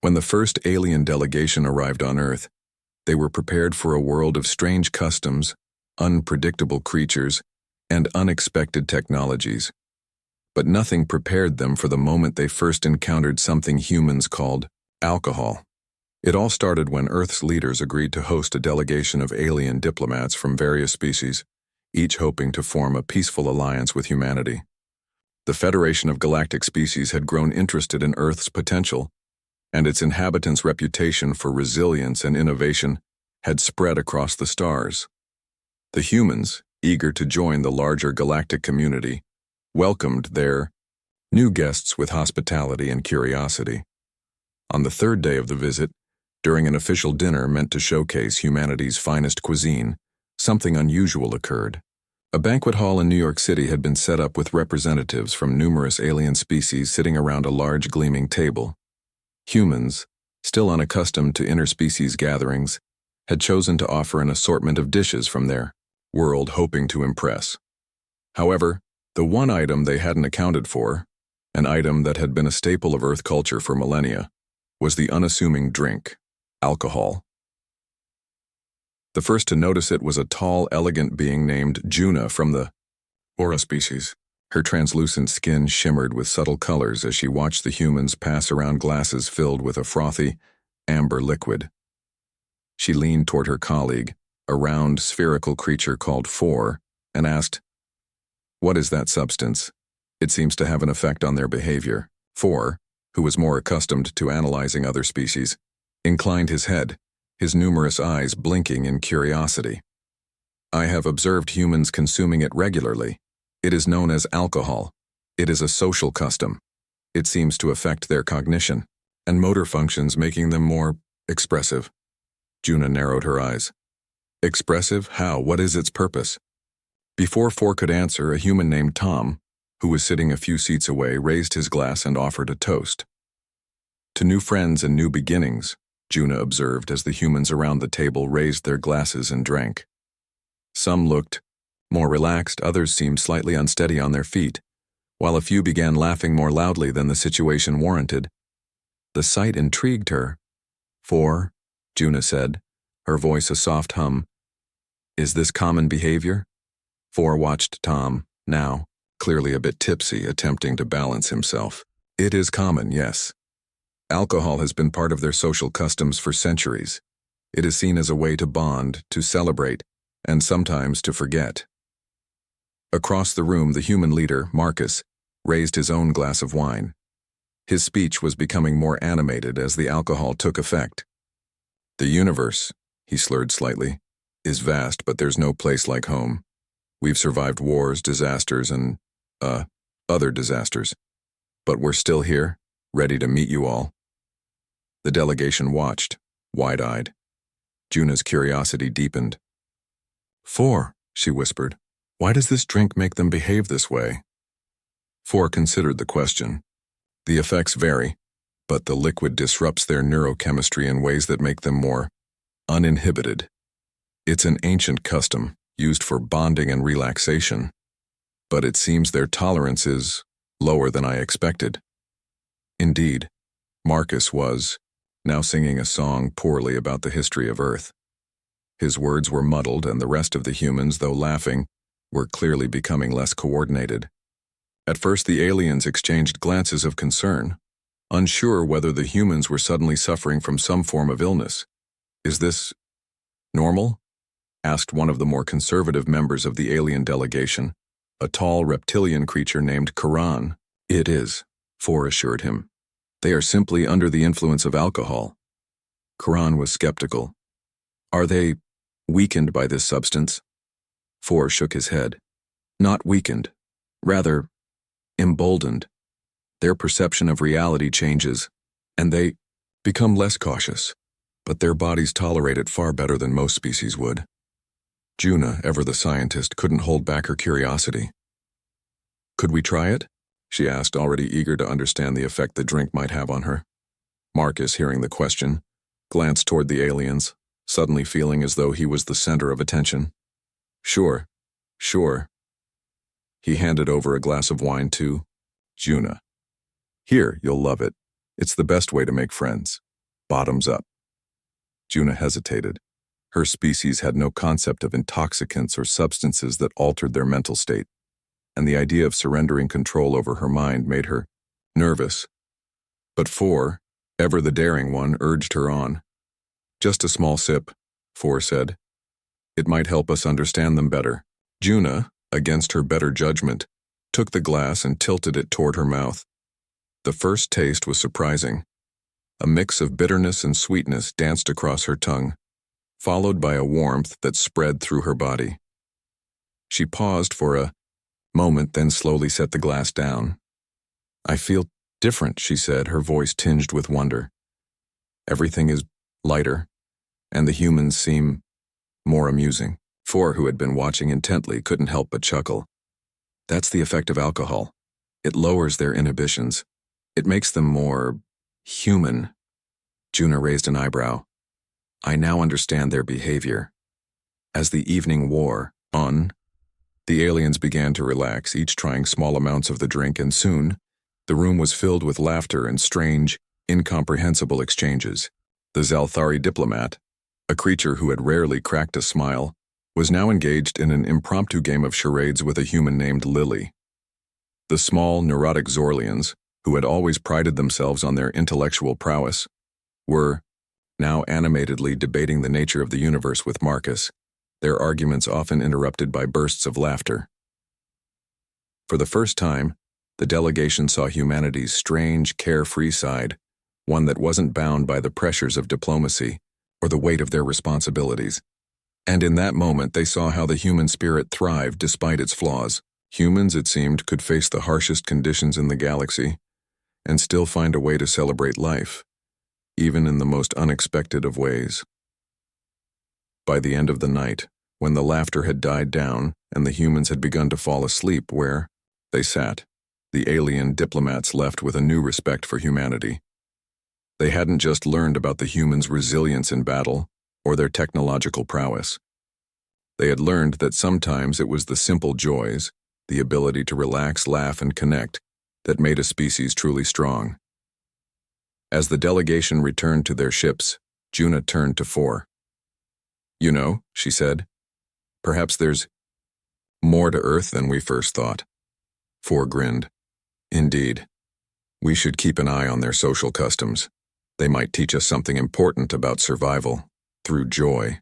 When the first alien delegation arrived on Earth, they were prepared for a world of strange customs, unpredictable creatures, and unexpected technologies. But nothing prepared them for the moment they first encountered something humans called alcohol. It all started when Earth's leaders agreed to host a delegation of alien diplomats from various species, each hoping to form a peaceful alliance with humanity. The Federation of Galactic Species had grown interested in Earth's potential, and its inhabitants' reputation for resilience and innovation had spread across the stars. The humans, eager to join the larger galactic community, welcomed their new guests with hospitality and curiosity. On the third day of the visit, during an official dinner meant to showcase humanity's finest cuisine, something unusual occurred. A banquet hall in New York City had been set up with representatives from numerous alien species sitting around a large gleaming table. Humans, still unaccustomed to interspecies gatherings, had chosen to offer an assortment of dishes from their world, hoping to impress. However, the one item they hadn't accounted for, an item that had been a staple of Earth culture for millennia, was the unassuming drink, alcohol. The first to notice it was a tall, elegant being named Juna from the Aura species. Her translucent skin shimmered with subtle colors as she watched the humans pass around glasses filled with a frothy, amber liquid. She leaned toward her colleague, a round, spherical creature called Four, and asked, "What is that substance? It seems to have an effect on their behavior." Four, who was more accustomed to analyzing other species, inclined his head, his numerous eyes blinking in curiosity. "I have observed humans consuming it regularly. It is known as alcohol. It is a social custom. It seems to affect their cognition and motor functions, making them more expressive." Juna narrowed her eyes. "Expressive? How? What is its purpose?" Before Four could answer, a human named Tom, who was sitting a few seats away, raised his glass and offered a toast. "To new friends and new beginnings," Juna observed as the humans around the table raised their glasses and drank. Some looked more relaxed, others seemed slightly unsteady on their feet, while a few began laughing more loudly than the situation warranted. The sight intrigued her. "Four," Juna said, her voice a soft hum. "Is this common behavior?" Four watched Tom, now, clearly a bit tipsy, attempting to balance himself. "It is common, yes. Alcohol has been part of their social customs for centuries. It is seen as a way to bond, to celebrate, and sometimes to forget." Across the room, the human leader, Marcus, raised his own glass of wine. His speech was becoming more animated as the alcohol took effect. "The universe," he slurred slightly, "is vast, but there's no place like home. We've survived wars, disasters, and, other disasters. But we're still here, ready to meet you all." The delegation watched, wide-eyed. Juna's curiosity deepened. "Four," she whispered, "why does this drink make them behave this way?" Four considered the question. "The effects vary, but the liquid disrupts their neurochemistry in ways that make them more uninhibited. It's an ancient custom, used for bonding and relaxation, but it seems their tolerance is lower than I expected." Indeed, Marcus was now singing a song poorly about the history of Earth. His words were muddled, and the rest of the humans, though laughing, were clearly becoming less coordinated. At first, the aliens exchanged glances of concern, unsure whether the humans were suddenly suffering from some form of illness. "Is this normal?" asked one of the more conservative members of the alien delegation, a tall reptilian creature named Karan. "It is," Four assured him. "They are simply under the influence of alcohol." Karan was skeptical. "Are they weakened by this substance?" Four shook his head. "Not weakened. Rather, emboldened. Their perception of reality changes, and they become less cautious, but their bodies tolerate it far better than most species would." Juna, ever the scientist, couldn't hold back her curiosity. "Could we try it?" she asked, already eager to understand the effect the drink might have on her. Marcus, hearing the question, glanced toward the aliens, suddenly feeling as though he was the center of attention. Sure. He handed over a glass of wine to Juna. "Here, you'll love it. It's the best way to make friends." bottoms up. Juna hesitated. Her species had no concept of intoxicants or substances that altered their mental state, and the idea of surrendering control over her mind made her nervous. But Four, ever the daring one, urged her on. "Just a small sip," Four said. "It might help us understand them better." Juna, against her better judgment, took the glass and tilted it toward her mouth. The first taste was surprising. A mix of bitterness and sweetness danced across her tongue, followed by a warmth that spread through her body. She paused for a moment, then slowly set the glass down. "I feel different," she said, her voice tinged with wonder. "Everything is lighter, and the humans seem more amusing." Four, who had been watching intently, couldn't help but chuckle. "That's the effect of alcohol. It lowers their inhibitions. It makes them more human." Juna raised an eyebrow. "I now understand their behavior." As the evening wore on, the aliens began to relax, each trying small amounts of the drink, and soon, the room was filled with laughter and strange, incomprehensible exchanges. The Zalthari diplomat, a creature who had rarely cracked a smile, was now engaged in an impromptu game of charades with a human named Lily. The small, neurotic Zorlians, who had always prided themselves on their intellectual prowess, were now animatedly debating the nature of the universe with Marcus, their arguments often interrupted by bursts of laughter. For the first time, the delegation saw humanity's strange, carefree side, one that wasn't bound by the pressures of diplomacy or the weight of their responsibilities. And in that moment, they saw how the human spirit thrived despite its flaws. Humans, it seemed, could face the harshest conditions in the galaxy and still find a way to celebrate life, even in the most unexpected of ways. By the end of the night, when the laughter had died down and the humans had begun to fall asleep where they sat, the alien diplomats left with a new respect for humanity. They hadn't just learned about the humans' resilience in battle or their technological prowess. They had learned that sometimes it was the simple joys, the ability to relax, laugh, and connect, that made a species truly strong. As the delegation returned to their ships, Juna turned to Four. "You know," she said, "perhaps there's more to Earth than we first thought." Four grinned. "Indeed. We should keep an eye on their social customs. They might teach us something important about survival, through joy."